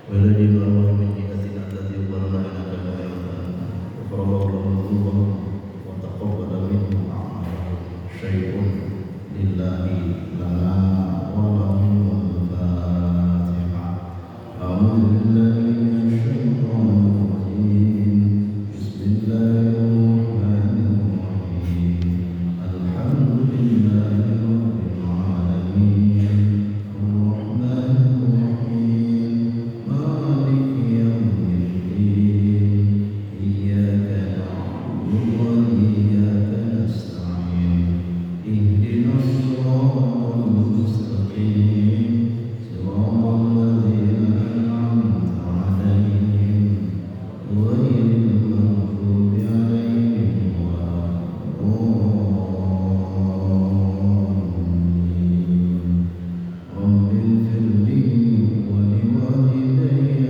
والذي أمر من جهتنا التي ظلنا إنك مغفرا غفر الله لهم ذنوبهم وتقبل منهم أعمالهم شيء لله لنا ولهم الفاتحة. أعوذ بالله من الشيطان الرجيم. بسم الله الرحمن الرحيم. الحمد لله رب العالمين الرحمن الرحيم مالك يوم الدين إياك نعبد وإياك نستعين اهدنا الصراط المستقيم صراط الذين أنعمت عليهم غير المغضوب عليهم ولا الضالين. رب اغفر لي ولوالدي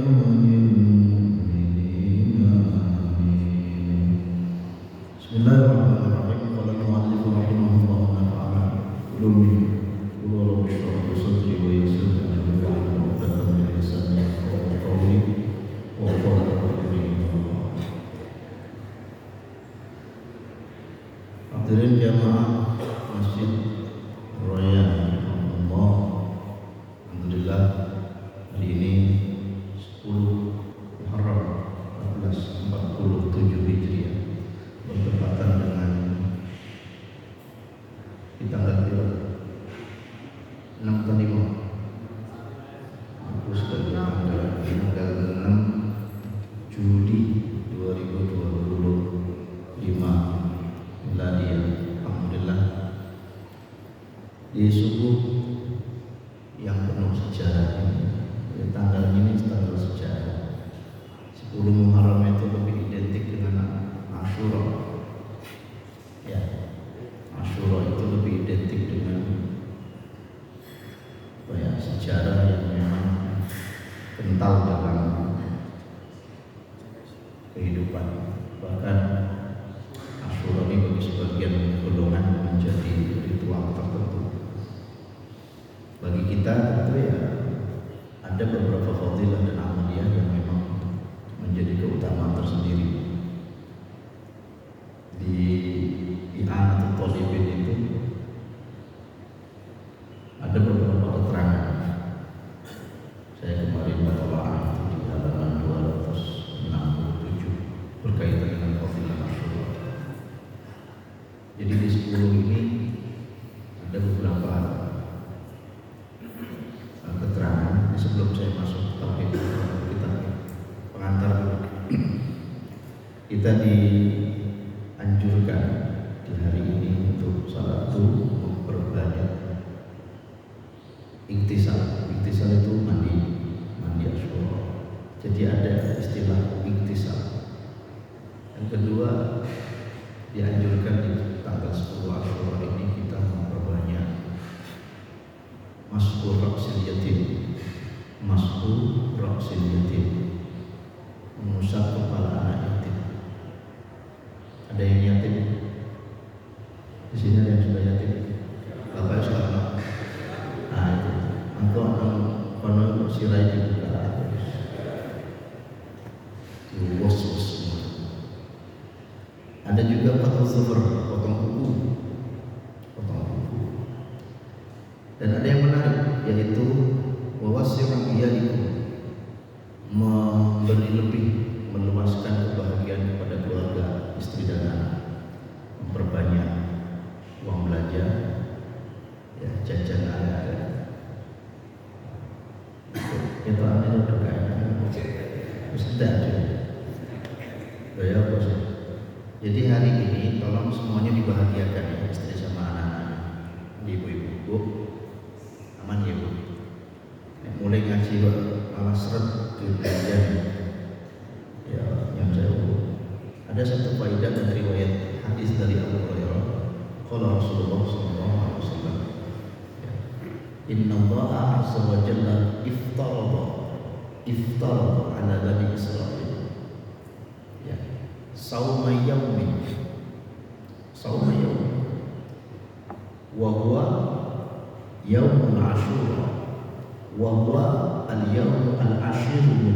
وللمؤمنين آمين. بسم الله الرحمن الرحيم. قال المؤلف رحمه الله تعالى علومه قل رب اشرح لي صدري ويسر لي امري واحلل عقدة من لساني يفقهوا قولي وقال قولي. Hadirin jamaah Masjid Raya Allah, alhamdulillah hari ini 10 Muharram 1447 Hijriah bertepatan dengan di tanggal 6 atau 5 aku sebagai tanggal 6 Juli 2025 Miladiah. Alhamdulillah di subuh yang penuh sejarah ini, tanggal ini tanggal sejarah. 10 Muharram itu lebih identik dengan Asyura. Ya, Asyura itu lebih identik dengan sejarah yang memang kental dalam kehidupan. Bahkan Asyura ini bagi sebagian golongan menjadi ritual tertentu. Bagi kita tentu ya ada beberapa fadilah dan amaliyah yang memang menjadi keutamaan tersendiri. Di I'anatul Thalibin itu ada beberapa keterangan. Saya kemarin mentelaah itu di halaman 267 berkaitan dengan fadilah Asyura. Jadi di 10 ini ada beberapa keterangan. Sebelum saya masuk ke topik kita pengantar dulu. Kita dianjurkan di hari ini untuk satu memperbanyak iktisal. Iktisal itu mandi Asyura. Jadi ada istilah iktisal. Yang kedua, dianjurkan di tanggal 10 Asyura ini kita memperbanyak mas'ul ra'sil yatim. Mas'ul ra'sil yatim, mengusap kepala anak yatim. Ada yang yatim? Di sini ada yang sudah yatim? Bapak sudah. Nah itu, engkau konon sirai dibuka, luas semua. Ada juga potong zufur, potong kuku. Dan ada yang menarik, yaitu wawasi'u iyalikum, memberi lebih, meluaskan kebahagiaan kepada keluarga, istri dan anak, memperbanyak uang belanja, ya, jajan anak-anak. Itu aneh udah kaya, sudah ya bos. Jadi hari ini tolong semuanya dibahagiakan ya, istri sama anak-anak, ibu-ibu, aman ya bu. Mulai ngaji malah seret dibelanjakan. Ya, yang saya ada satu faedah dan riwayat hadis dari Abu Hurairah. Qala Rasulullah sallallahu alaihi wasallam, Inna Allah azza wa jalla iftarada ala Bani Israil sauma yaumin wa huwa yaumul Asyura wa huwa al-yawm al-ashir min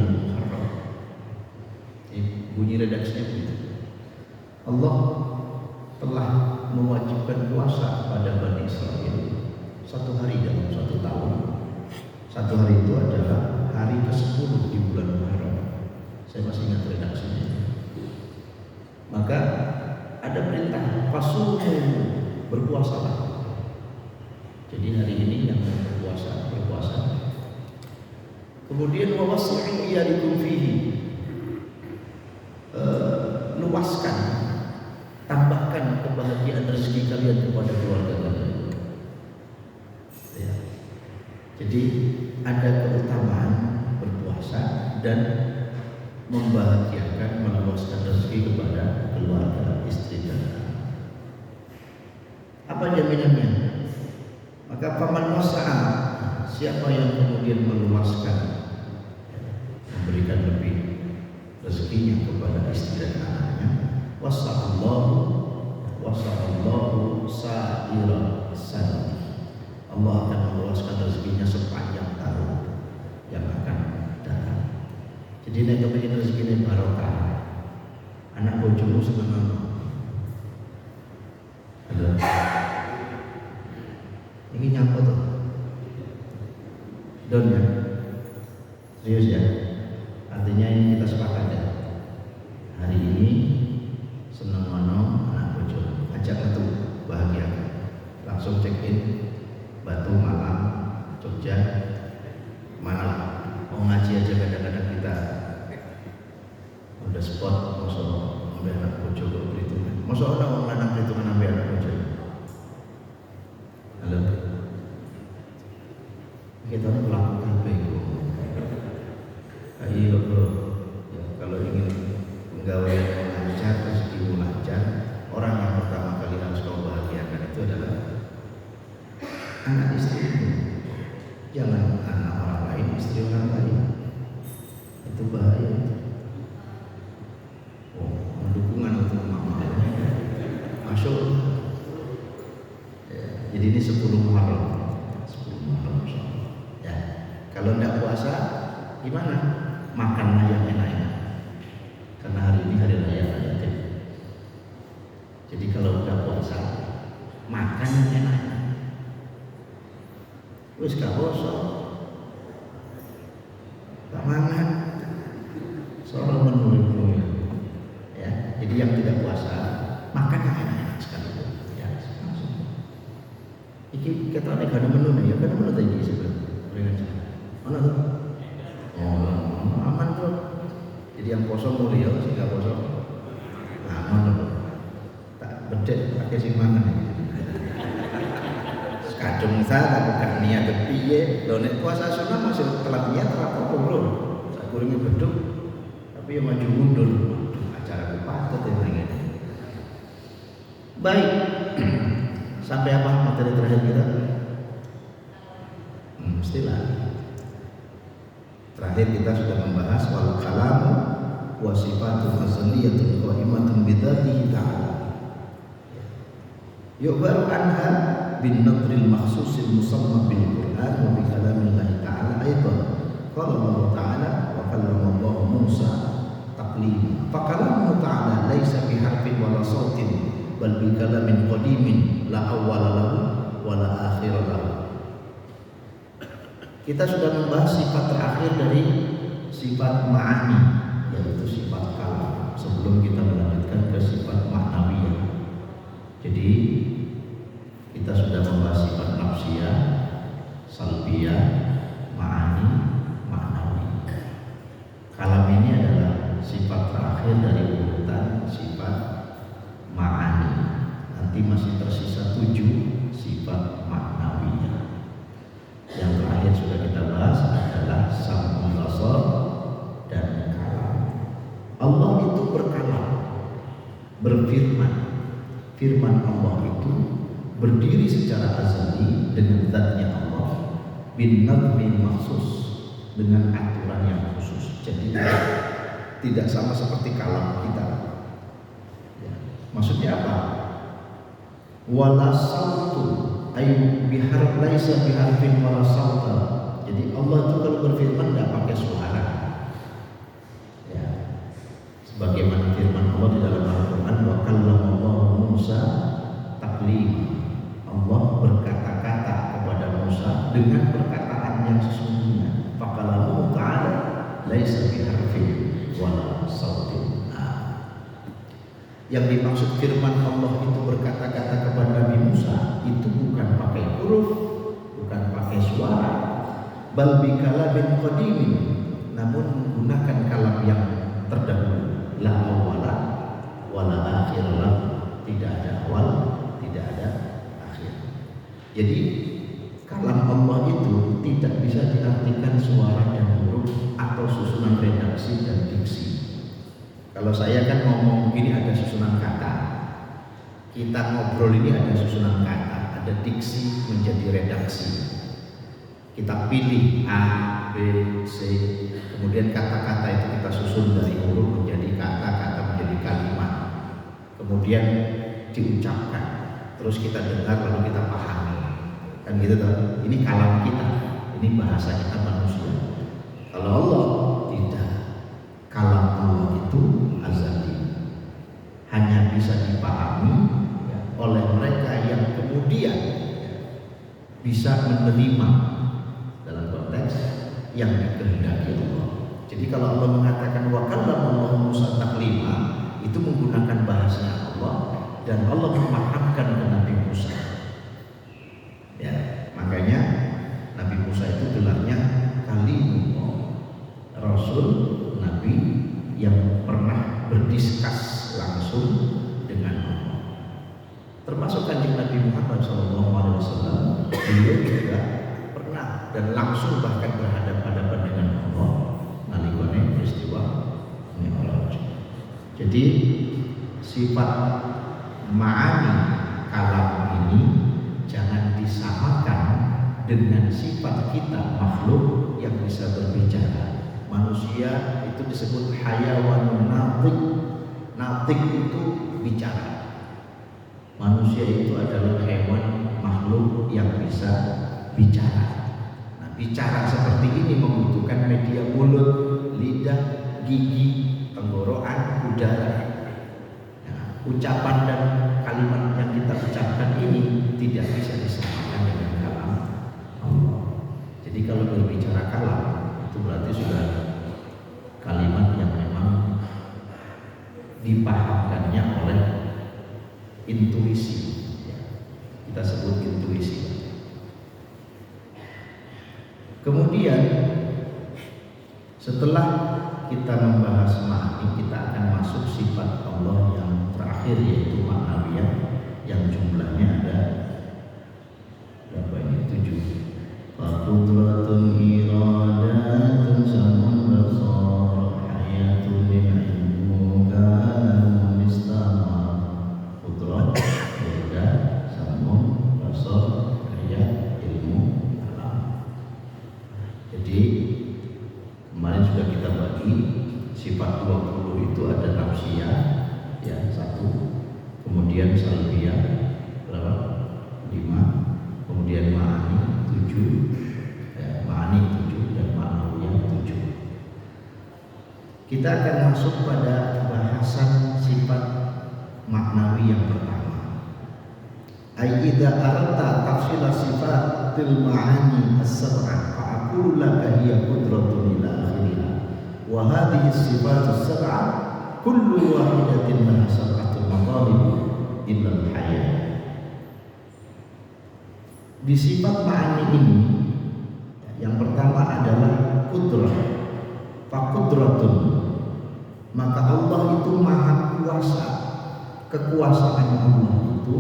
bunyi redaksinya begitu. Allah telah mewajibkan puasa pada Bani Israel 1 hari dalam 1 tahun. 1 hari itu adalah hari ke-10 di bulan Muharram. Saya masih ingat redaksinya. Maka ada perintah fasumu, berpuasalah. Jadi hari ini yang berpuasa. Kemudian wawasi'u iyalikum fihi, luaskan, tambahkan kebahagiaan rezeki kalian kepada keluarga kalian. Ya. Jadi ada keutamaan berpuasa dan membahagiakan, meluaskan rezeki kepada keluarga, istri dan anak. Apa jaminannya? Maka paman wasa'a, siapa yang kemudian meluaskan, memberikan lebih rezekinya kepada istri dan anaknya, wasa'allahu sa'ira sanati, Allah akan meluaskan rezekinya sepanjang tahun yang akan datang. Jadi nek kepengin rezekine barokah, anak bojomu seneng. Halo. Ini nyapa tuh. Don ya. Serius ya. Artinya ini kita sepakat ya. Hari ini seneng ono anak bojo, ajak metu bahagia. Langsung check in Batu, Malang, Jogja, mana mau ngaji aja kadang-kadang kita udah spot masa ambil anak bojo kok perhitungan. Masa orang lanang perhitungan ambil anak bojo. Halo. Kita ini pelaku kabeh kok. Ayo bro, ya, kalau ingin pegawai lancar, rezekimu lancar, orang yang pertama kali harus kau bahagiakan itu adalah anak istrimu. Jangan anak orang lain, istri orang lain. Itu bahaya. Oh, dukungan untuk mama. Masuk. Ya, jadi ini 10 Muharram. 10 Muharram. Ya, kalau tidak puasa, gimana? Makanlah yang enak-enak. Karena hari ini hari raya Yatim. Jadi kalau udah puasa, makan yang enak-enak. Wis gak poso. Tak mangan. Soal menu. Ya, jadi yang tidak puasa, makan yang enak-enak sekali. Ya, langsung. Iki ketane gak ada menu nih, ya kan menu tadi sebenarnya. Mana tuh? Oh, aman tuh. Jadi yang poso mulia, sing gak poso aman tuh. Tak bedek pakai sing mangan. Kadung saya bukan niat piye, lho nek puasa sunah masih telat niat ora apa-apa lho. Sak kurunge beduk tapi ya maju mundur. Acara patut ya ngene. Baik. Sampai apa materi terakhir kita? Istilah. Terakhir kita sudah membahas wal kalam wa sifatun azaliyatun qaimatun bidzatihi ta'ala. Yuk baru anha bin nadril makhsusil musamma bil Qur'an wa bi kalamillahi ta'ala aidan. Qala Allah ta'ala wa kallama Allah Musa taklima. Fa kalamu ta'ala laisa bi harfin wala sautin bal bi kalamin qadimin la awwala lahu wa la akhira lahu. Kita sudah membahas sifat terakhir dari sifat ma'ani, yaitu sifat kalam, sebelum kita melanjutkan ke sifat ma'nawiyah. Jadi kita sudah membahas sifat nafsiyah, salbiyah, ma'ani, ma'nawi. Kalam ini adalah sifat terakhir dari urutan sifat ma'ani. Nanti masih tersisa 7 sifat ma'nawiyah. Yang terakhir sudah kita bahas adalah sam'ul basar dan kalam. Allah itu berkalam, berfirman. Firman Allah itu berdiri secara azali dengan zatnya Allah bin nadmin maksus, dengan aturan yang khusus. Jadi tidak sama seperti kalam kita. Ya. Maksudnya apa? Wala sautu ay bihar laisa biharfin wala sauta. Jadi Allah itu kalau berfirman tidak pakai suara. Ya. Sebagaimana laisa biharfin wala sautin. Yang dimaksud firman Allah itu berkata-kata kepada Nabi Musa itu bukan pakai huruf, bukan pakai suara, bal bi kalamin qadimin, namun menggunakan kalam yang terdahulu, la awwala wala akhir lahu, tidak ada awal, tidak ada akhir. Jadi kalam Allah itu tidak bisa diartikan suara dan huruf atau susunan redaksi dan diksi. Kalau saya kan ngomong begini ada susunan kata, kita ngobrol ini ada susunan kata, ada diksi menjadi redaksi. Kita pilih A, B, C, kemudian kata-kata itu kita susun dari huruf menjadi kata-kata menjadi kalimat, kemudian diucapkan, terus kita dengar lalu kita pahami, kan gitu toh. Ini kalam kita, ini bahasa kita manusia. Kalau Allah tidak, kalam Allah itu azali, hanya bisa dipahami oleh mereka yang kemudian bisa menerima dalam konteks yang dikehendaki Allah. Jadi kalau Allah mengatakan wa kallama Musa taklima, itu menggunakan bahasa Allah dan Allah memahamkan ke Nabi Musa. Ya, makanya Nabi Musa itu gelarnya Kalimullah, Rasul, Nabi yang pernah berdiskus langsung dengan Allah. Termasuk Kanjeng Nabi Muhammad SAW, beliau juga pernah dan langsung bahkan berhadapan-hadapan dengan Allah nalikane peristiwa Mi'raj. Jadi sifat ma'ani kalam ini jangan disamakan dengan sifat kita makhluk yang bisa berbicara. Manusia itu disebut hayawanun natiq. Natiq itu bicara. Manusia itu adalah hewan makhluk yang bisa bicara. Nah, bicara seperti ini membutuhkan media mulut, lidah, gigi, tenggorokan, udara. Nah, ucapan dan kalimat yang kita ucapkan ini tidak bisa disamakan dengan kalam Allah. Jadi kalau berbicara kalam itu berarti sudah kalimat yang memang dipahamkannya oleh intuisi. Kita sebut intuisi. Kemudian setelah kita membahas ma'ani, kita akan masuk sifat Allah yang terakhir, yaitu ma'nawiyah, yang jumlahnya ada berapa ini? 7. Faqudratun iradatun samun basar hayatun ilmu kalam istamar. Qudrat, irada, samun, basar, hayat, ilmu, alam. Jadi kemarin sudah kita bagi sifat 20 itu ada nafsiyah ya 1, kemudian salbiyah berapa? 5, kemudian ma'ani 7, ma'ani 7 dan ma'nawiyah 7. Kita akan masuk pada bahasan sifat maknawi yang pertama. Idza aradta tafsila sifatil ma'ani as-sab'ah fa aqulu laka hiya qudratun ila akhirih. Wa hadhihi sifatus sab'ah kullu wahidatin laha sab'atul maqalib illa al-hayat. Di sifat ma'ani ini yang pertama adalah qudrah. Fa qudratun, maka Allah itu maha kuasa. Kekuasaan Allah itu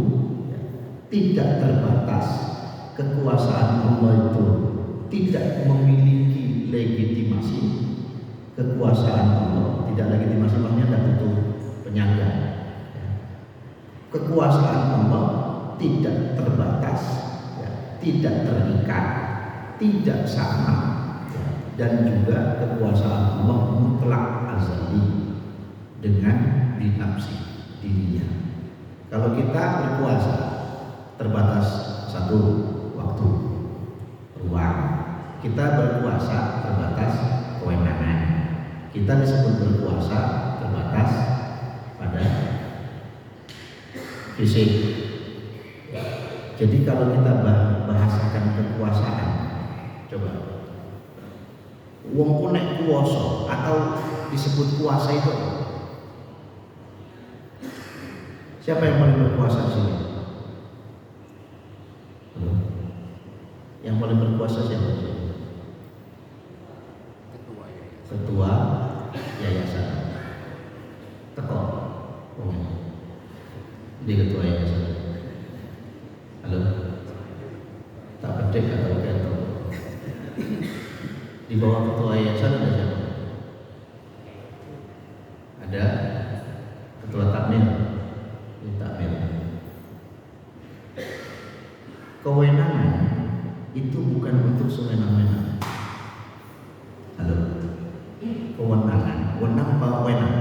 tidak terbatas. Kekuasaan Allah itu tidak memiliki legitimasi. Kekuasaan Allah tidak legitimasi, maksudnya tidak butuh penyangga. Kekuasaan Allah tidak terbatas, tidak terikat, tidak sama, dan juga kekuasaan Allah mutlak azali dengan binafsi dirinya. Kalau kita berkuasa terbatas satu waktu, ruang. Kita berkuasa terbatas kewenangan. Kita disebut berkuasa terbatas pada fisik. Jadi kalau kita bahasakan kekuasaan, coba Wong ku nek kuwasa atau disebut kuasa itu apa? Siapa yang paling berkuasa di sini? Yang paling berkuasa siapa? Ketua yayasan. Teko. Di ketua yayasan. Halo. Tak pedek atau ketua. Di bawah ketua yayasan ada siapa? Ada ketua takmir. Takmir. Kewenangan itu bukan untuk sewenang-wenang. Halo. Kewenangan, wenang apa wenang?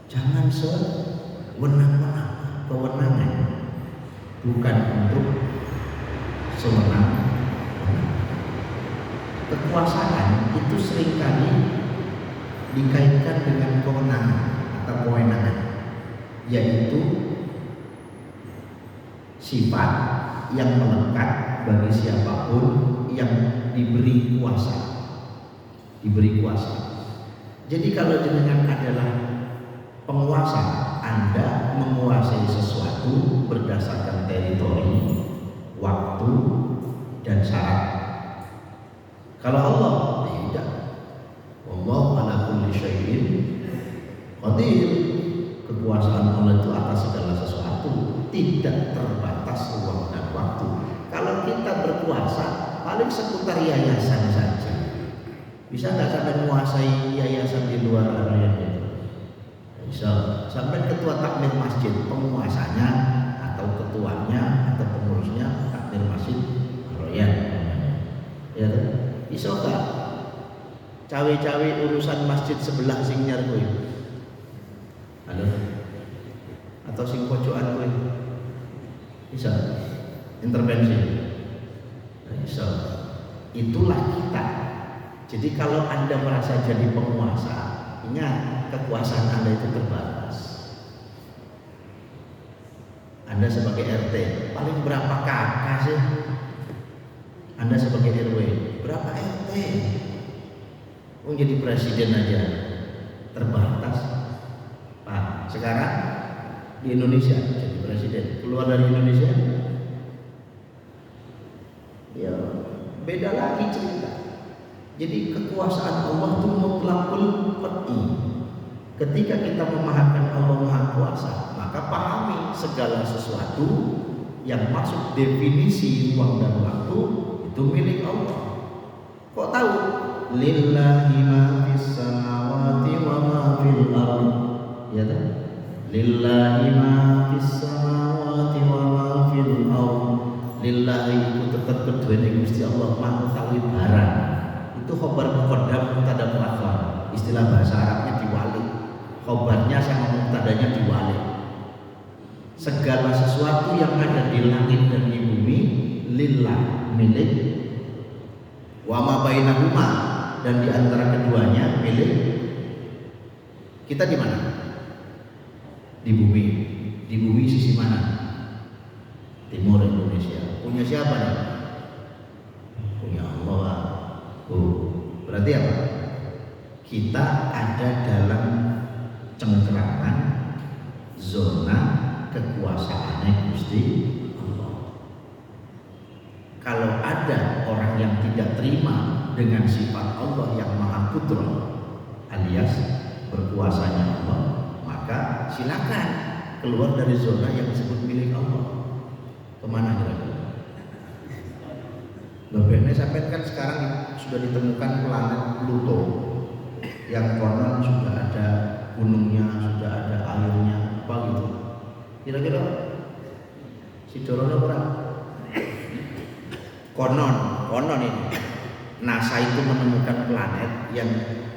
Jangan sewenang-wenang. Kewenangan bukan untuk sewenang. Kekuasaan itu seringkali dikaitkan dengan kewenangan atau kewenangan, yaitu sifat yang melekat bagi siapapun yang diberi kuasa. Jadi kalau jenengan adalah penguasa, Anda menguasai sesuatu berdasarkan teritori, waktu, dan syarat. Kalau Allah tidak, Allah ala kulli syai'in qadir. Kekuasaan Allah itu atas segala sesuatu, tidak terbatas ruang dan waktu. Kalau kita berkuasa paling seputar yayasan saja. Bisa nggak sampai menguasai yayasan di luar area itu? Bisa. Sampai ketua takmir masjid, penguasanya atau ketuanya atau pengurusnya takmir masjid royan. Ya, bisa nggak? Cawe-cawe urusan masjid sebelah sing nyar kowe. Halo. Atau sing pojokan kowe. Bisa. Intervensi. Bisa. Itulah kita. Jadi kalau Anda merasa jadi penguasa, ingat kekuasaan Anda itu terbatas. Anda sebagai RT, paling berapa kakak sih? Anda sebagai RW, berapa RT? Oh, jadi presiden aja terbatas. Pak, sekarang di Indonesia jadi presiden, keluar dari Indonesia, ya beda lagi cerita. Jadi kekuasaan Allah itu mutlakul qat'i. Ketika kita memahamkan Allah Maha Kuasa, maka pahami segala sesuatu yang masuk definisi ruang dan waktu itu milik Allah. Kok tahu? Lillahi ma fis samawati wa ma fil ardh. Ya kan? Lillahi ma fis samawati wa ma fil ardh. Lillahi itu tetap kedua Gusti Allah Maha utawi barang. Itu khobar muqaddam mubtada muakhar. Istilah bahasa Arabnya diwali. Khobarnya sama mubtadanya diwali. Segala sesuatu yang ada di langit dan di bumi lillah, milik. Wa ma bainahuma, dan di antara keduanya milik. Kita di mana? Di bumi. Di bumi sisi mana? Timur Indonesia. Punya siapa nih? Punya Allah. Berarti apa? Kita ada dalam cengkeraman zona kekuasaannya Gusti Allah. Kalau ada orang yang tidak terima dengan sifat Allah yang Maha Putra alias berkuasanya Allah, maka silakan keluar dari zona yang disebut milik Allah. Kemana kira-kira? Lebihnya sampai kan sekarang sudah ditemukan planet Pluto yang konon sudah ada gunungnya, sudah ada airnya, apa gitu. Kira-kira si Dorono berapa? Konon ini NASA itu menemukan planet yang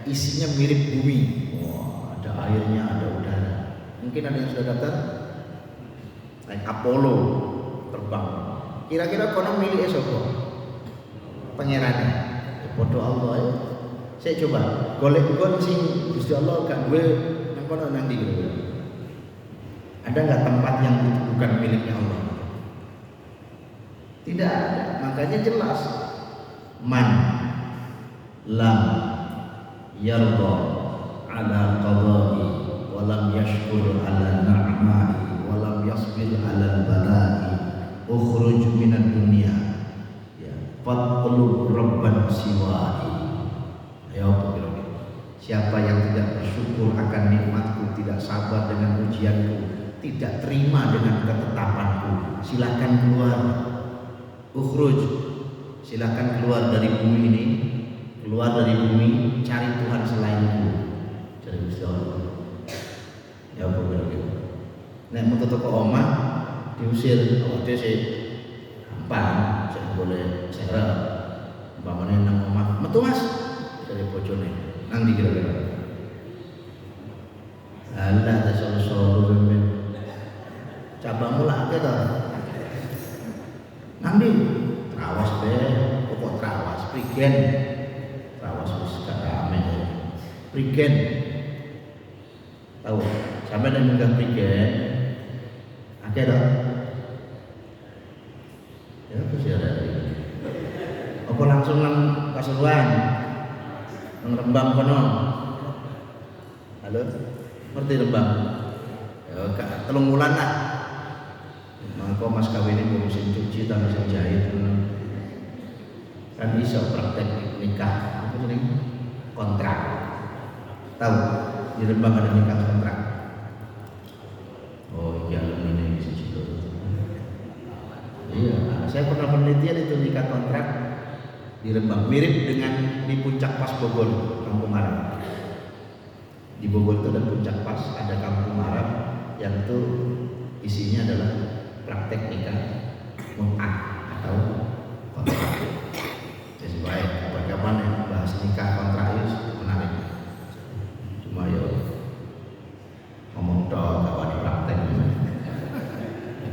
isinya mirip bumi. Wah, ada airnya, ada udara. Mungkin ada yang sudah daftar? Naik Apollo terbang. Kira-kira konon milik siapa? Pangerane. Podo Allah ya. Saya coba golek kon sing Gusti Allah gak duwe nang kono nang ndi. Ada enggak tempat yang itu bukan miliknya Allah? Tidak ada. Makanya jelas man lam yarda ala qada'i wa lam yashkur ala na'ma'i wa lam yasbir ala bala'i ukhruj minad dunya ya fatlub rabban siwa'i. Ayo siapa yang tidak bersyukur akan nikmatku, tidak sabar dengan ujianku, tidak terima dengan ketetapanku, silakan keluar. Ukhruj, silakan keluar dari bumi ini, keluar dari bumi, cari Tuhan selainku. Cari Gusti Allah. Ya apa gitu. Nek metu teko omah diusir, awake sih gampang, sing boleh seret. Umpamane nang omah, metu Mas, dari bojone. Nang di kira-kira. Allah ta solo-solo ben. Coba mulake to. Nang ndi? Trawas be, pokok trawas prigen. Trawas wis rame. Prigen. Tahu, sampai nang munggah prigen. Akeh to. Ya wis ada. Apa langsung nang Pasuruan? Nang Rembang kono. Halo? Ngerti Rembang? Ya gak 3 wulan lah. Mangko mas kawin ini mesin cuci dan mesin jahit. Kan iso praktek nikah. Apa jeneng? Kontrak. Tahu? Di Rembang ada nikah kontrak. Oh iya ini di situ. Iya, saya pernah penelitian itu nikah kontrak di Rembang, mirip dengan di Puncak Pas Bogor, Kampung Arab. Di Bogor itu ada Puncak Pas, ada Kampung Arab yang itu isinya adalah praktek nikah mut'ah atau kontrak. Jadi baik, kapan-kapan yang bahas nikah kontrak itu menarik. Cuma ya ngomong dong, kapan di praktek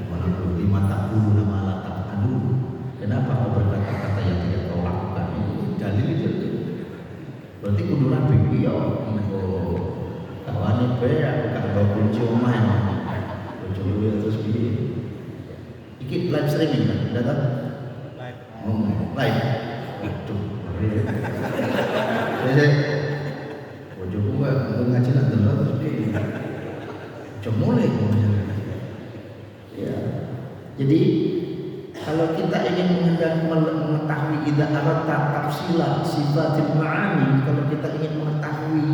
mana perlu 5 tak dulu nama latak. Aduh, kenapa kau berkata-kata yang tidak kau lakukan? Itu dalil itu. Berarti kudu rapi ya. Kawane be aku gak bawa kunci omah ya. Kunci dulu terus piye? Iki live streaming kan? Udah tahu? Live. Live. Aduh. Jadi bojoku ngaji nak delok terus piye? Jemole ya. Jadi kalau kita ingin mengetahui idza aratta tafsila sifatil ma'ani, kalau kita ingin mengetahui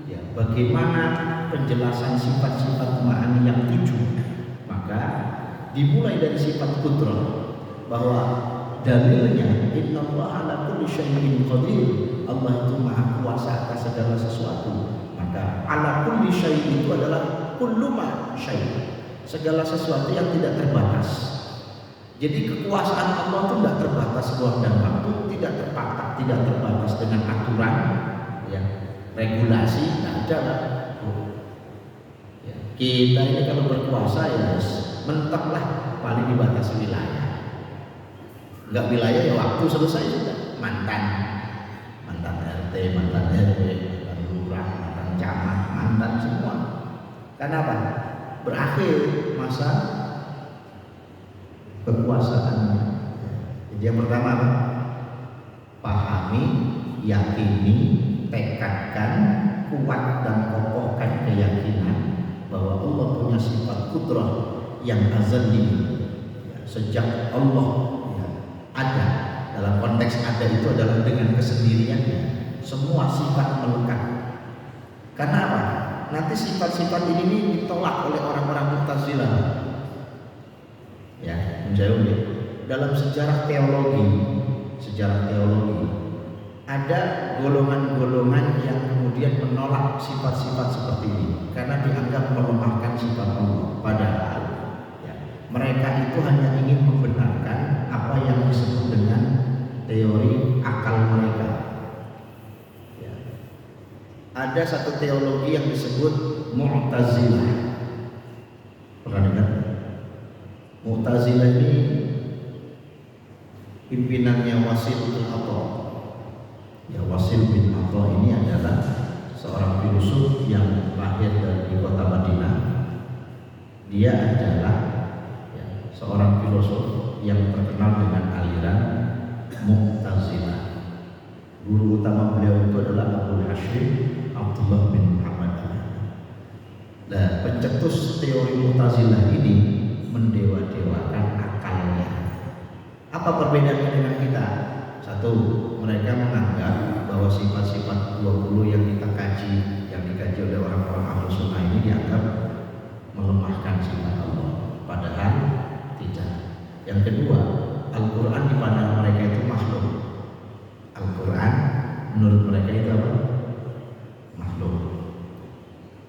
ya bagaimana penjelasan sifat-sifat ma'ani yang 7, maka dimulai dari sifat qudrah, bahwa dalilnya innallaha ala kulli syai'in qadir, Allah itu maha kuasa atas segala sesuatu. Maka ala kulli syai'in itu adalah kullu ma syai', segala sesuatu yang tidak terbatas. Jadi kekuasaan Allah itu tidak terbatas ruang dan waktu, tidak terbatas dengan aturan, ya, regulasi, tidak ada. Ya, kita ini kalau berkuasa ya mentok lah, paling dibatasi wilayah. Enggak wilayah ya waktu selesai sudah. Mantan RT, mantan RW, mantan lurah, mantan camat, mantan semua. Kenapa? Berakhir masa kekuasaannya. Jadi yang pertama apa? Pahami, yakini, tekadkan, kuat dan kokohkan keyakinan bahwa Allah punya sifat qudrah yang azali. Sejak Allah ada, dalam konteks ada itu adalah dengan kesendiriannya, semua sifat melekat. Karena apa? Nanti sifat-sifat ini ditolak oleh orang-orang Mu'tazilah. Ya, menjauh ya. Dalam sejarah teologi ada golongan-golongan yang kemudian menolak sifat-sifat seperti ini karena dianggap melemahkan sifat Allah. Padahal ya, mereka itu hanya ingin membenarkan apa yang disebut dengan teori akal mereka. Ya. Ada satu teologi yang disebut Mu'tazilah. Pernah dengar? Mu'tazilah ini pimpinannya Wasil bin Atha. Ya, Wasil bin Atha ini adalah seorang filosof yang lahir dari kota Madinah. Dia adalah ya, seorang filosof yang terkenal dengan aliran Mu'tazilah. Guru utama beliau itu adalah Abu Hashim Abdullah bin Muhammad. Nah, pencetus teori Mu'tazilah ini mendewa-dewakan akalnya. Apa perbedaannya dengan kita? Satu, mereka menganggap bahwa sifat-sifat 20 yang kita kaji, yang dikaji oleh orang-orang Ahlus Sunnah ini dianggap melemahkan sifat Allah. Padahal tidak. Yang kedua, Al-Quran di pandang mereka itu makhluk. Al-Quran menurut mereka itu apa? Makhluk.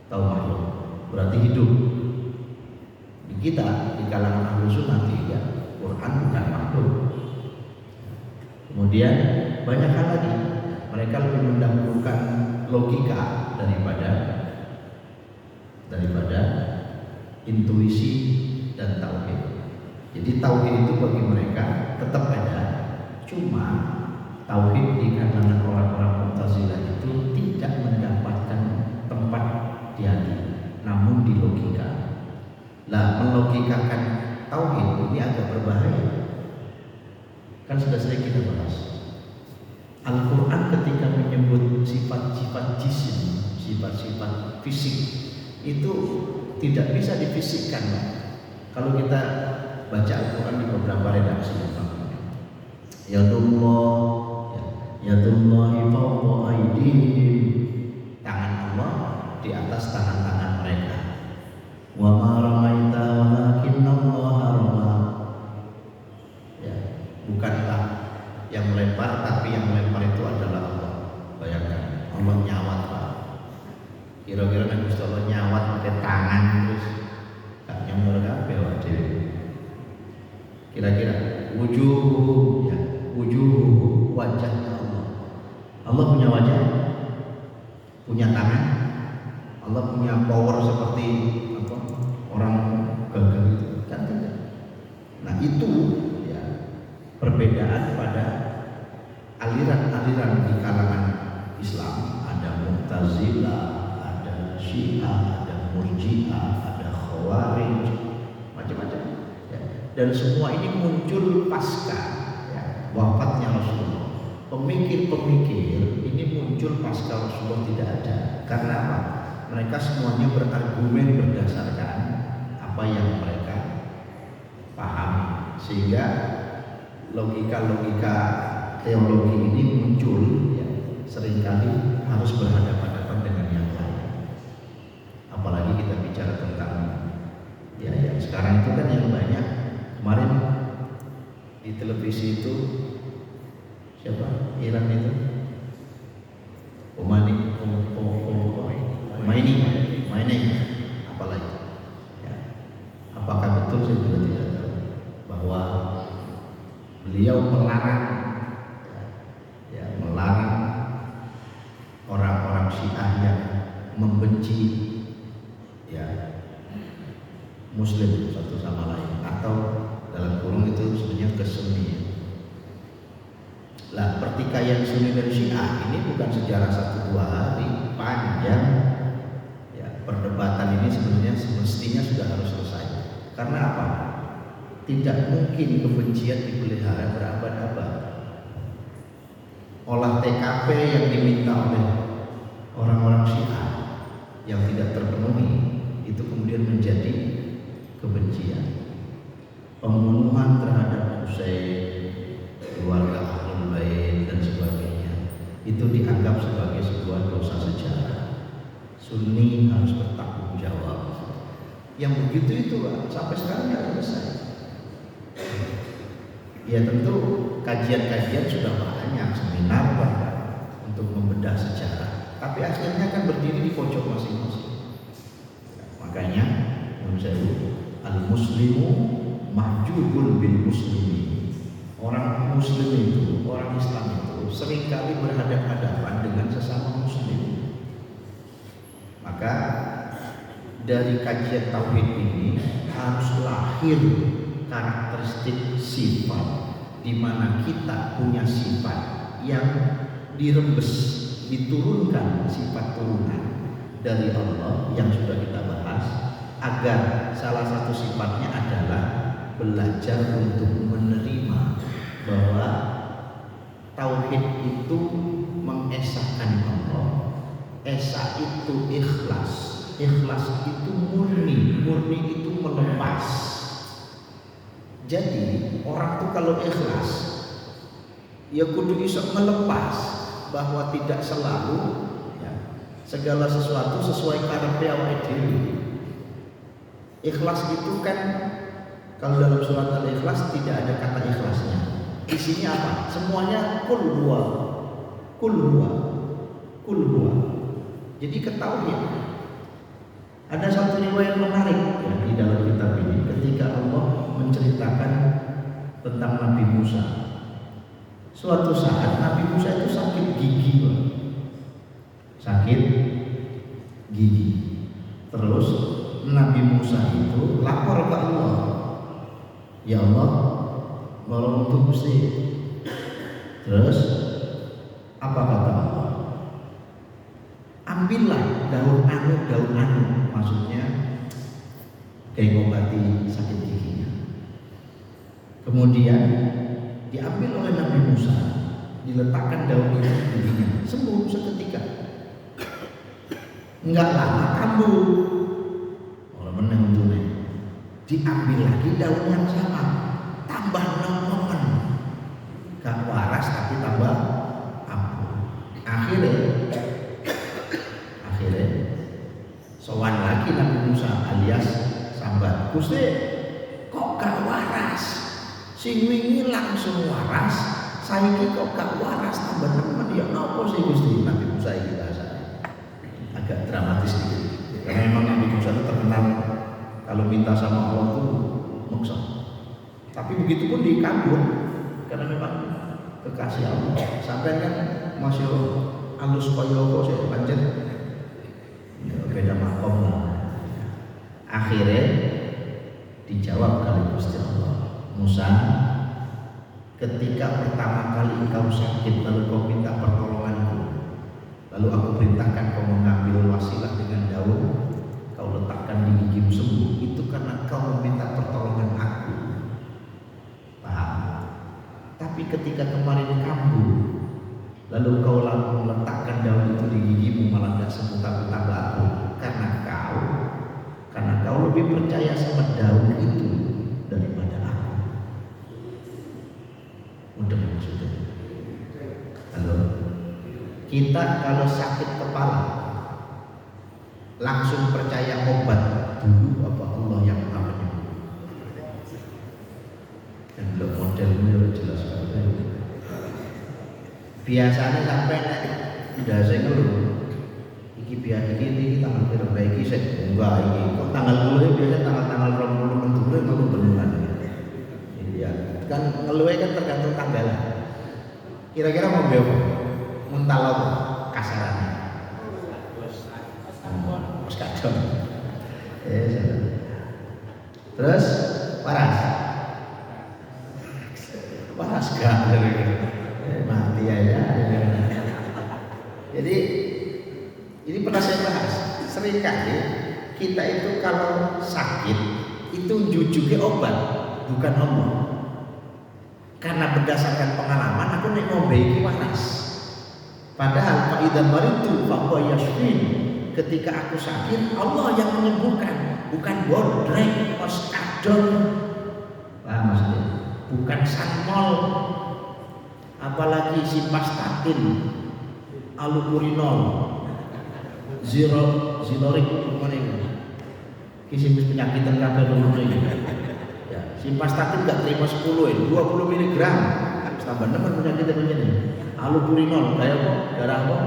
Tahu makhluk? Berarti hidup. Di kita, di kalangan Ahlus Sunnah tidak. Quran bukan makhluk. Kemudian banyak hal lagi. Mereka lebih mendahulukan logika daripada intuisi dan tauhid. Jadi tauhid itu bagi mereka tetap ada, cuma tauhid di kalangan orang-orang Mu'tazilah itu tidak mendapatkan tempat di hati, namun di logika. Lah, melogikakan tauhid ini agak berbahaya. Kan sudah sering kita bahas. Al-Quran ketika menyebut sifat-sifat jisim, sifat-sifat fisik, itu tidak bisa difisikkan. Kalau kita baca Al-Quran di beberapa redaksi, Yadullahi fawqa aydihim, tangan Allah di atas tangan-tangan mereka. Wa ma ramaita walakinna Allaha rama. Ya, bukanlah yang melempar, tapi yang melempar itu adalah Allah. Bayangkan, Allah nyawat, Pak. Kira-kira Nabi Mustafa nyawat pakai tangan terus gak nyamur kabeh wae. Kira-kira wujuh wajahnya Allah. Allah punya wajah, punya tangan. Allah punya power seperti apa? Orang gagah itu kan tidak. Nah, itu ya perbedaan pada aliran-aliran di kalangan Islam. Ada Mu'tazilah, ada Syiah, ada Murji'ah, ada Khawarij, macam-macam. Ya. Dan semua ini muncul pasca wafatnya Rasulullah. Pemikir-pemikir ini muncul pasca Rasulullah tidak ada. Karena apa? Mereka semuanya berargumen berdasarkan apa yang mereka pahami, sehingga logika-logika teologi ini muncul ya, seringkali harus berhadapan-hadapan dengan yang lain. Apalagi kita bicara tentang ya sekarang itu kan yang banyak. Kemarin di televisi itu siapa? Iran itu Khomeini apalagi ya. Apakah betul saya juga tidak tahu bahwa beliau melarang orang-orang Syiah yang membenci ya Muslim satu sama lain, atau dalam kurung itu sebenarnya kesunnian. Lah, pertikaian Sunni dan Syiah ini bukan sejarah 1-2 hari, panjang. Ya, perdebatan ini sebenarnya semestinya sudah harus selesai. Karena apa? Tidak mungkin kebencian dipelihara berabad-abad. Olah TKP yang diminta oleh orang-orang Syiah yang tidak terpenuhi itu kemudian menjadi kebencian. Pembunuhan terhadap Husain, keluarga Ahlul Bait dan sebagainya itu dianggap sebagai sebuah dosa sejarah. Sunni harus bertanggung jawab. Yang begitu itu sampai sekarang tidak selesai. Ya tentu kajian-kajian sudah banyak, seminar bahkan untuk membedah sejarah. Tapi akhirnya kan berdiri di pojok masing-masing. Makanya menurut saya al-muslimu mahjubun bil muslimin. Orang muslim itu, orang Islam itu seringkali berhadapan-hadapan dengan sesama muslim. Maka dari kajian tauhid ini harus lahir karakteristik sifat, di mana kita punya sifat yang dirembes, diturunkan sifat turunan dari Allah yang sudah kita bahas, agar salah satu sifatnya adalah belajar untuk menerima bahwa tauhid itu mengesahkan Allah. Esa itu ikhlas. Ikhlas itu murni. Murni itu melepas. Jadi orang tuh kalau ikhlas, ya kudu bisa melepas bahwa tidak selalu ya, segala sesuatu sesuai karepe awake dhewe. Ikhlas itu kan kalau dalam surat Al-Ikhlas tidak ada kata ikhlasnya. Isinya apa? Semuanya kul huwa. Kul huwa. Kul huwa. Jadi ketahui ada satu riwayat menarik ya, di dalam kitab ini ketika Allah menceritakan tentang Nabi Musa. Suatu saat Nabi Musa itu sakit gigi, Pak. Sakit gigi. Terus Nabi Musa itu lapor ke Allah. Ya Allah, nolong untuk Gusti. Terus apa kata Allah? Ambillah daun anu, maksudnya kayak ngobati sakit giginya. Kemudian diambil oleh Nabi Musa, diletakkan daun itu di giginya, sembuh seketika. Enggak lama kambuh. Kalau menang tunai, diambil lagi daun yang sama, tambah nemen, gak waras tapi tambah ampuh. Akhirnya sowan lagi Nabi Musa alias sambat, Gusti kok gak waras? Sing wingi langsung waras, saiki kok gak waras tambah nemen, ya napa sih Gusti? Nabi Musa iki bahasanya agak dramatis sedikit. Karena memang Nabi Musa itu terkenal kalau minta sama Allah tuh maksa. Tapi begitu pun dikabul karena memang kekasih Allah. Sampai kan masih halus koyo sih pancen beda makom lah. Akhirnya dijawab kali Gusti Allah, Musa, ketika pertama kali engkau sakit lalu kau minta pertolonganku, lalu aku perintahkan kau mengambil wasilah dengan daun, kau letakkan di gigimu sembuh, itu karena kau meminta pertolongan aku. Paham? Tapi ketika kemarin kambuh, lalu kau meletakkan daun itu di gigimu malah tidak sembuh tapi tambah aku, karena kau lebih percaya sama daun itu daripada aku. Udah maksudnya. Halo, kita kalau sakit kepala langsung percaya obat dulu apa Allah yang namanya. Dan belum modelnya jelas sekali. Biasanya sampai udah saya ngeluh. Iki biar iki tanggal berapa iki saya enggak iki kok tanggal 20 biasanya tanggal 20 menduwe malu beneran. Iya, kan ngeluhnya kan tergantung tanggal. Kira-kira mau beli apa? Muntalau kasarannya. Mas kacau. Terus waras gak mati aja. Jadi ini pernah saya bahas. Seringkali kita itu kalau sakit itu jujurnya obat, bukan Allah. Karena berdasarkan pengalaman aku nek ngombe iki waras. Padahal fa idzal maritu fa huwa yashfin. Ketika aku sakit, Allah yang menyembuhkan, bukan bodrek, pos kadon. Paham maksudnya? Bukan sanmol, apalagi simvastatin, allopurinol, zilorik, mana ini? Kisi penyakitan kabel rumah ini. Ya, simvastatin nggak terima 10 ya, 20 mg. Tambah nemen penyakitnya begini. Allopurinol, kayak apa? Darah apa?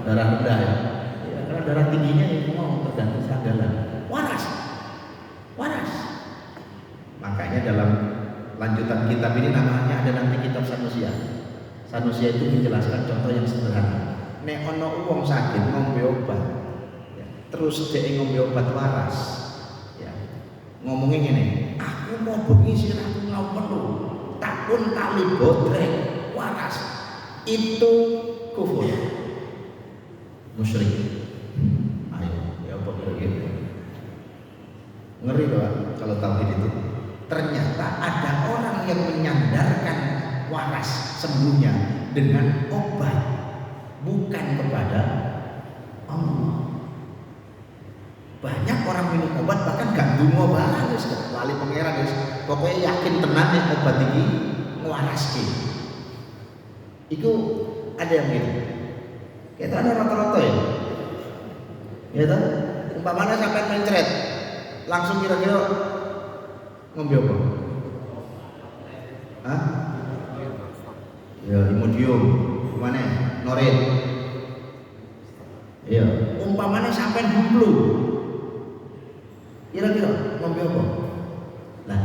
Darah rendah ya. Karena darah tingginya itu mau tergantung sadaran. Waras. Makanya dalam lanjutan kitab ini namanya ada nanti kitab Sanusia. Sanusia itu menjelaskan contoh yang sederhana. Nek ono wong sakit ngombe obat, ya, terus dia ngombe obat waras, ya, ngomongin gini, aku mau bengi sirahku ngau perlu, takun tali bodrek waras, itu kufur, musyrik. Ayo, ya apa begitu? Ngeri loh kalau tauhid itu. Ternyata ada orang yang menyandarkan waras sembuhnya dengan obat, bukan kepada Allah. Banyak orang minum obat bahkan gak ndonga barang wis lali pangeran wis. Pokoke yakin tenan nek obat iki ngwaraske. Iku ada yang gitu. Kita ada rata-rata ya. Ya toh, umpamanya sampai mencret, langsung kira-kira ngombe apa? Hah? Ya, Imodium, mana? Norin. Ya, umpamanya sampai flu, kira-kira ngombe apa? Nah,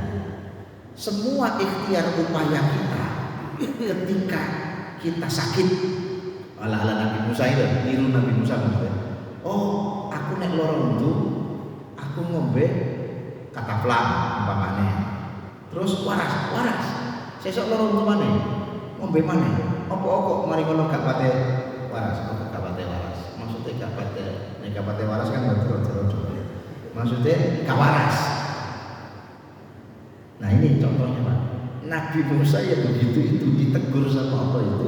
semua ikhtiar upaya kita ketika kita sakit, ala-ala Nabi Musa itu, niru Nabi Musa maksudnya. Oh, aku nek loro untu, aku ngombe kataplam umpamane. Terus waras. Sesuk loro untu maneh. Ngombe maneh. Apa kok mari ngono gak pate waras, kok gak pate waras. Maksudnya gak pate, nek gak pate waras kan betul-betul. Maksudnya gak waras. Nah, ini contohnya, Pak. Nabi Musa ya begitu itu ditegur sama Allah itu.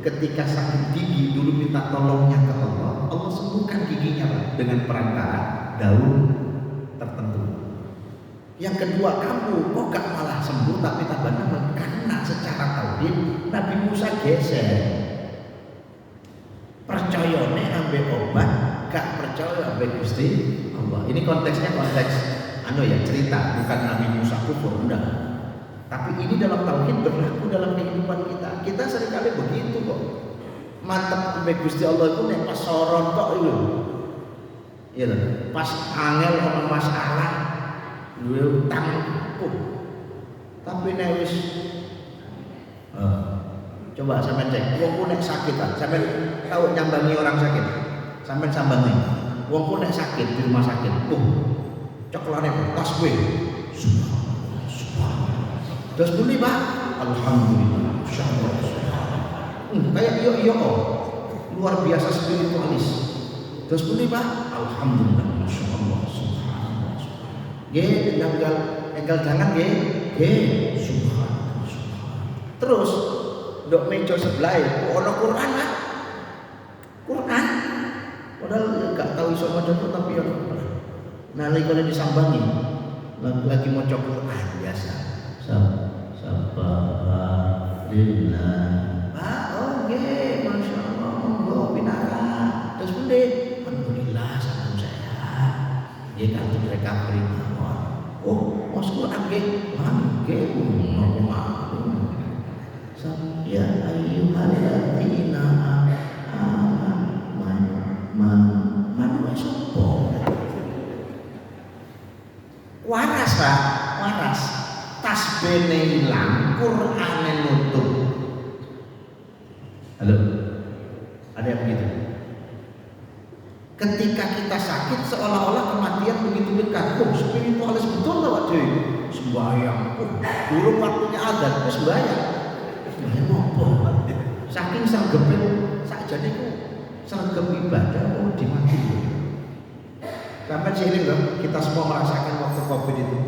Ketika sakit gigi dulu minta tolongnya ke Allah, Allah sembuhkan giginya Pak, dengan perantara daun tertentu. Yang kedua, kamu kok gak malah sembuh tapi tambah nambah? Karena secara tauhid Nabi Musa geser. Percayane ambek obat, gak percaya ambek Gusti Allah. Ini konteksnya konteks cerita, bukan Nabi Musa kufur, enggak. Tapi ini dalam tauhid berlaku dalam kehidupan kita. Kita seringkali begitu kok. Mantap ambek Gusti Allah itu nek pas soron tok itu. Iya lho. Pas angel ana masalah duwe utang tapi nek wis coba sampean cek, wong nek sakit kan, sampean tahu nyambangi orang sakit. Sampean sambangi. Wong nek sakit di rumah sakit, coklane tas kowe. Terus beli Pak, alhamdulillah, insyaallah. Kayak iya kok, luar biasa spiritualis. Terus beli Pak, alhamdulillah, masyaallah, subhanallah. Enggal jangan subhanallah. Terus dok meja sebelah, ono Quran lah, Quran. Padahal gak tahu iso maca tapi ya. Nah, lagi disambangi, lagi maca Quran biasa. Sabbahalillah. Masya Allah, monggo pinara. Terus bende, alhamdulillah salam sehat. Dia kartu recovery mawon. Oh, mas Quran nggih, nopo maklum. Ya ayyuhalladzina amanu sapa? Waras Pak, waras. Tasbihne ilang, Qur'ane nutup. Halo, ada yang begitu? Ketika kita sakit seolah-olah kematian begitu dekat. Spiritualis betul loh Pak Joy. Sembahyang, dulu waktunya adzan, sembahyang. Sembahyang apa? Saking sergepin, sakjane ku sergep ibadah, dimati. Sampai sini loh, kita semua merasakan waktu Covid itu.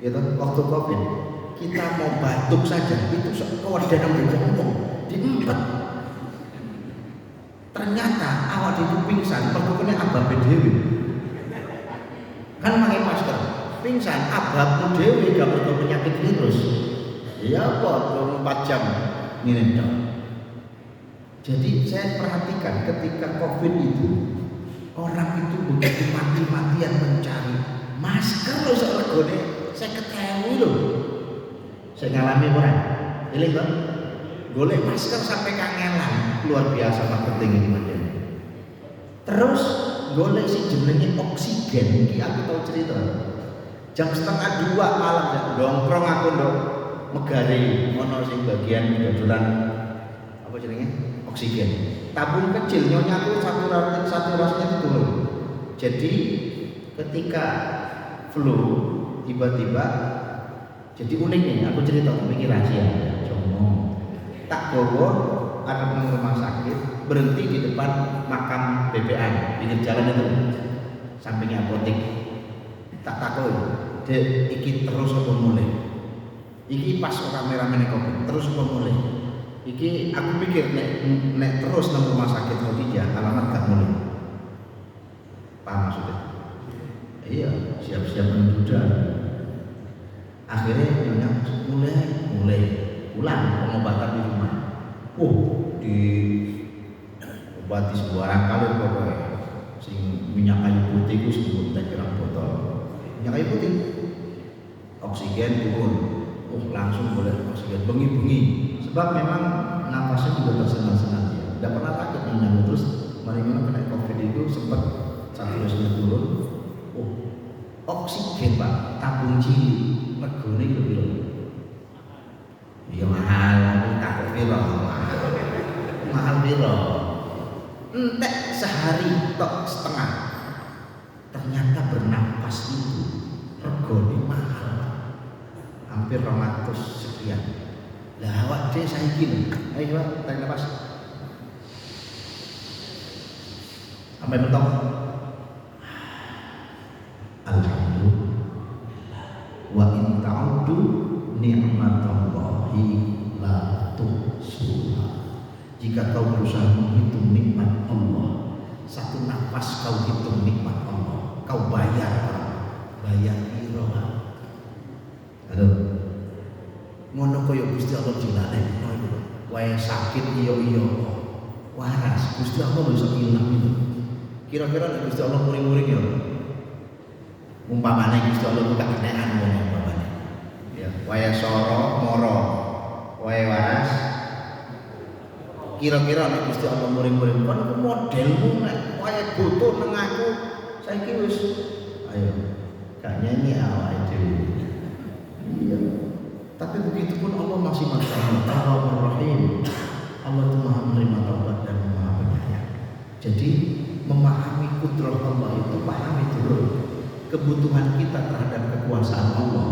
Gitu, waktu Covid kita mau batuk saja itu kewadenan ngomong diempet. Ternyata awal itu pingsan, perkutnya abab dewi. Kan pakai masker, pingsan abab dewi gak berdoa penyakit virus. Iya apa 24 jam ini dong. Jadi saya perhatikan ketika Covid itu orang itu begitu mati-matian mencari masker loh seregone. Saya ketahui loh, saya ngalami orang, ini kan, golek masker sampai kangelan, luar biasa marketing ini macam. Terus golek si jenenge oksigen, ini aku tahu cerita. Jam 1:30 malam, dongkrong aku dong, megari, mono sing bagian dodolan apa jenenge oksigen. Tabung kecil, nyonya aku saturasinya itu. Jadi ketika flu tiba-tiba jadi unik nih, aku cerita tapi rahasia cuma tak bawa arep nang rumah sakit, berhenti di depan makam BPA pinggir jalan itu sampingnya apotek. Tak takoi iki terus apa mulai iki pas rame-rame Covid terus apa mulai Iki aku pikir nek terus nang rumah sakit Khadijah alamat gak mulai. Paham maksudnya? Iya, siap-siap menduda. Akhirnya nyonya mulai pulang pengobatan di rumah. Di obati sembarang kali pokoknya. Sing minyak kayu putih itu sebut tak pirang botol. Minyak kayu putih, oksigen turun. Langsung boleh oksigen bengi-bengi. Sebab memang nafasnya juga tersengal-sengal dia. Tidak pernah takut nyonya. Terus mari-mari kena COVID itu sempat saturasinya turun. Oksigen pak, tabung cilik, regane itu piro? Ya mahal, takut piro? Mahal piro? Entek sehari tok setengah. Ternyata bernapas itu regane mahal, hampir 200 sekian. Lah awak dhewe saiki lho. Ayo Pak, tarik napas. Sampai mentok. Alhamdulillah. Wa in ta'uddu ni'matallahi la tuhsuha. Jika kau berusaha menghitung nikmat Allah, satu nafas kau hitung nikmat Allah, kau bayar piro. Halo. Ngono kaya Gusti Allah dilalekno iku. Wae sakit iya waras. Gusti Allah lho iso ilang itu. Kira-kira nek Gusti Allah muring-muring ya. Umpamane Gusti Allah ku gak kenekan wong umpamane. Ya, wae soro moro. Wae waras. Kira-kira nek Gusti Allah muring-muring kon modelmu nek wae butuh nang aku saiki wis ayo gak nyanyi awake dhewe. Iya. Tapi begitu pun Allah masih Rahim. Allah itu Maha menerima taubat dan Maha penyayang. Jadi memahami kudrah Allah itu pahami dulu kebutuhan kita terhadap kekuasaan Allah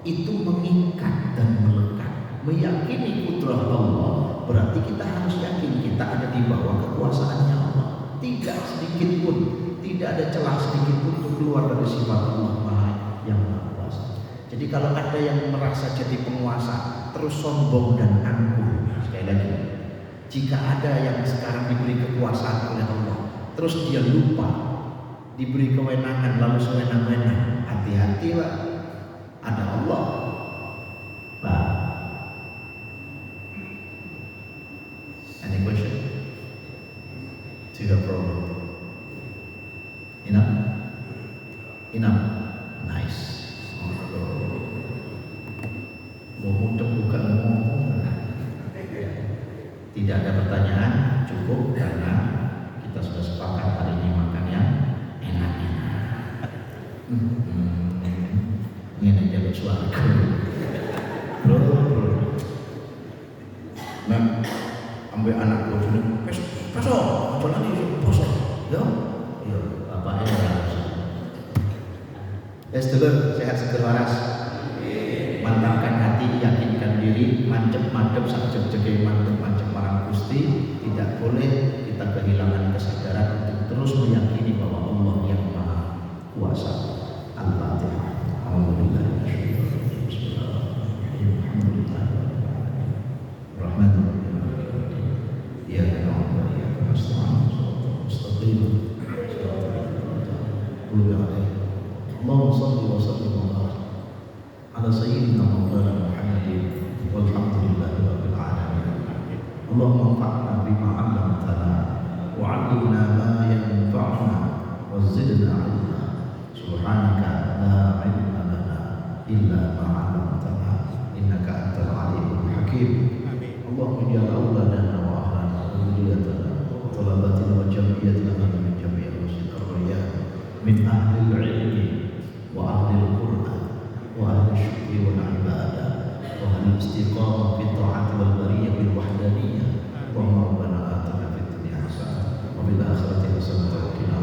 itu mengikat dan melekat. Meyakini kudrah Allah berarti kita harus yakin kita ada di bawah kekuasaannya Allah. Tidak sedikit pun, tidak ada celah sedikit pun untuk keluar dari sifat Allah Maha yang Maha Kuasa. Jadi kalau ada yang merasa jadi penguasa terus sombong dan angkuh, sekali lagi, jika ada yang sekarang diberi kekuasaan oleh Allah terus dia lupa diberi kewenangan lalu sewenang-wenang, hati-hati Pak, ada Allah Pak. Any question? Do you have problem? Enough? Nice. Tidak ada pertanyaan, cukup karena kita sudah sepakat hari ini makan yang enak-enak. Ini jalur suaraku. Bro. Ambil anak bojone, "Poso, aja lagi poso." Yo, bapaknya harus. Dulur, sehat seger waras. Mantapkan hati, yakinkan diri, mancep-mancep sak jeg-jege mancep-mancep marang Gusti. Tidak boleh kita kehilangan kesadaran untuk terus meyakini bahwa Allah yang Maha Kuasa. Al-Fatihah. Alhamdulillah. Allahumma salli wa sallim wa barik ala sayyidina Maulana Muhammadin walhamdulillahi rabbil alamin. Allahumma anfa'na bima 'allamtana wa 'allimna ma yanfa'una wa zidna 'ilma. Subhanaka la 'ilma lana illa ma 'allamtana innaka antal 'alimul hakim. Allahumma ya auladana wa ahlana wa dhurriyyatana wa talabatina wa jamiyatina min jami'il rusul ar-riyad min ahli al-'ilmi wa ahli al-Qur'an wa ahli syukri wal ibadah wa ahli istiqamah fi ta'ati wal bariyah bil wahdaniyah wa rabbana atina fid dunya hasanah wa bil akhirati hasanah wa qina